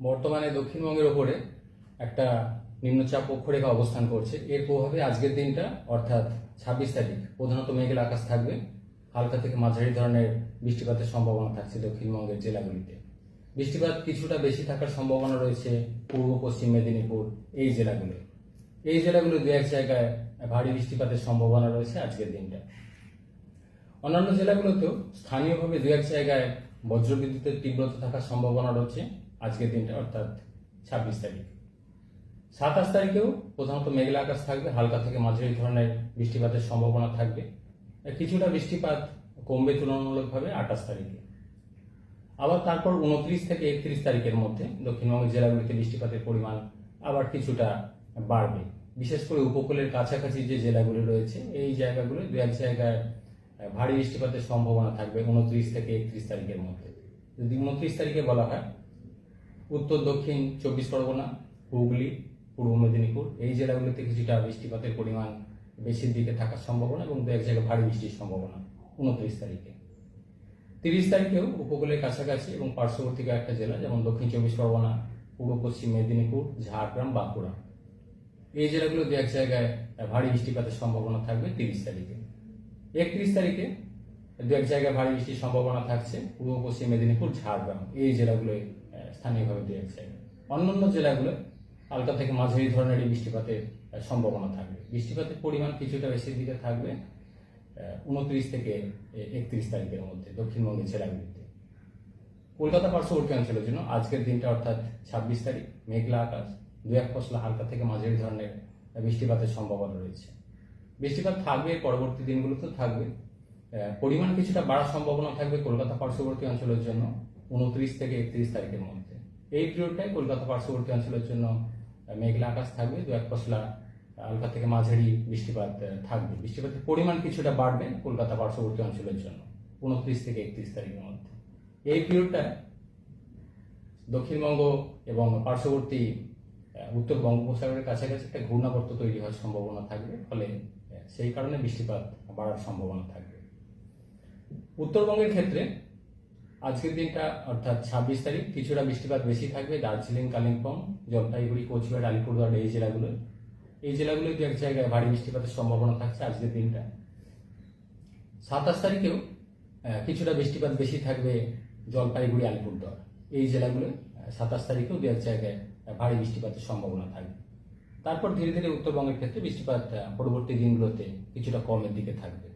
বর্তমানে দক্ষিণবঙ্গের ওপরে একটা নিম্নচাপ অক্ষরেখা অবস্থান করছে। এর প্রভাবে আজকের দিনটা অর্থাৎ 26 তারিখ প্রধানত মেঘলা আকাশ থাকবে। হালকা থেকে মাঝারি ধরনের বৃষ্টিপাতের সম্ভাবনা থাকছে দক্ষিণবঙ্গের জেলাগুলিতে। বৃষ্টিপাত কিছুটা বেশি থাকার সম্ভাবনা রয়েছে পূর্ব পশ্চিম মেদিনীপুর এই জেলাগুলো। এই জেলাগুলো দু এক জায়গায় ভারী বৃষ্টিপাতের সম্ভাবনা রয়েছে আজকের দিনটা। অন্যান্য জেলাগুলোতেও স্থানীয়ভাবে দু এক জায়গায় বজ্রবিদ্যুতের তীব্রতা থাকার সম্ভাবনা রয়েছে আজকের দিনটা অর্থাৎ 26 তারিখ। 27 তারিখেও প্রধানত মেঘলা আকাশ থাকবে, হালকা থেকে মাঝারি ধরনের বৃষ্টিপাতের সম্ভাবনা থাকবে। কিছুটা বৃষ্টিপাত কমবে তুলনামূলকভাবে 28 তারিখে। আবার তারপর 29 থেকে 31 তারিখের মধ্যে দক্ষিণবঙ্গের জেলাগুলিতে বৃষ্টিপাতের পরিমাণ আবার কিছুটা বাড়বে। বিশেষ করে উপকূলের কাছাকাছি যে জেলাগুলি রয়েছে এই জায়গাগুলো দু এক জায়গায় ভারী বৃষ্টিপাতের সম্ভাবনা থাকবে 29 থেকে 31 তারিখের মধ্যে। যদি 29 তারিখে বলা হয়, উত্তর দক্ষিণ 24 পরগনা, হুগলি, পূর্ব মেদিনীপুর এই জেলাগুলিতে কিছুটা বৃষ্টিপাতের পরিমাণ বেশির দিকে থাকার সম্ভাবনা এবং দু এক জায়গায় ভারী বৃষ্টির সম্ভাবনা 29 তারিখে। 30 তারিখেও উপকূলের কাছাকাছি এবং পার্শ্ববর্তী কয়েকটা জেলা যেমন দক্ষিণ 24 পরগনা, পূর্ব পশ্চিম মেদিনীপুর, ঝাড়গ্রাম, বাঁকুড়া এই জেলাগুলো দু এক জায়গায় ভারী বৃষ্টিপাতের সম্ভাবনা থাকবে 30 তারিখে। 31 তারিখে দু এক জায়গায় ভারী বৃষ্টির সম্ভাবনা থাকছে পূর্ব পশ্চিম মেদিনীপুর, ঝাড়গ্রাম এই জেলাগুলোয় স্থানীয়ভাবে দু এক জায়গায়। অন্যান্য জেলাগুলো হালকা থেকে মাঝারি ধরনের বৃষ্টিপাতের সম্ভাবনা থাকবে। বৃষ্টিপাতের পরিমাণ কিছুটা বেশির দিকে থাকবে 29 থেকে 31 তারিখের মধ্যে দক্ষিণবঙ্গের জেলাগুলিতে। কলকাতা পার্শ্ববর্তী অঞ্চলের জন্য আজকের দিনটা অর্থাৎ 26 তারিখ মেঘলা আকাশ, দু এক পশলা হালকা থেকে মাঝারি ধরনের বৃষ্টিপাতের সম্ভাবনা রয়েছে। বৃষ্টিপাত থাকবে, পরবর্তী দিনগুলোতেও থাকবে। পরিমাণ কিছুটা বাড়ার সম্ভাবনা থাকবে কলকাতা পার্শ্ববর্তী অঞ্চলের জন্য 29 থেকে 31 তারিখের মধ্যে। এই পিরিয়ডটাই কলকাতা পার্শ্ববর্তী অঞ্চলের জন্য মেঘলা আকাশ থাকবে, দু এক পশলা হালকা থেকে মাঝারি বৃষ্টিপাত থাকবে। বৃষ্টিপাতের পরিমাণ কিছুটা বাড়বে কলকাতা পার্শ্ববর্তী অঞ্চলের জন্য 29 থেকে 31 তারিখের মধ্যে। এই পিরিয়ডটায় দক্ষিণবঙ্গ এবং পার্শ্ববর্তী উত্তর বঙ্গোপসাগরের কাছাকাছি একটা ঘূর্ণাবর্ত তৈরি হওয়ার সম্ভাবনা থাকবে, ফলে সেই কারণে বৃষ্টিপাত বাড়ার সম্ভাবনা থাকবে। উত্তরবঙ্গের ক্ষেত্রে আজকের দিনটা অর্থাৎ 26 তারিখ কিছুটা বৃষ্টিপাত বেশি থাকবে দার্জিলিং, কালিম্পং, জলপাইগুড়ি, কোচবিহার, আলিপুরদুয়ার এই জেলাগুলোয় দু এক জায়গায় ভারী বৃষ্টিপাতের সম্ভাবনা থাকছে আজকের দিনটা। 27 তারিখেও কিছুটা বৃষ্টিপাত বেশি থাকবে জলপাইগুড়ি, আলিপুরদুয়ার এই জেলাগুলোয় 27 তারিখেও দু এক জায়গায় ভারী বৃষ্টিপাতের সম্ভাবনা থাকবে। তারপর ধীরে ধীরে উত্তরবঙ্গের ক্ষেত্রে বৃষ্টিপাত পরবর্তী দিনগুলোতে কিছুটা কমের দিকে থাকবে।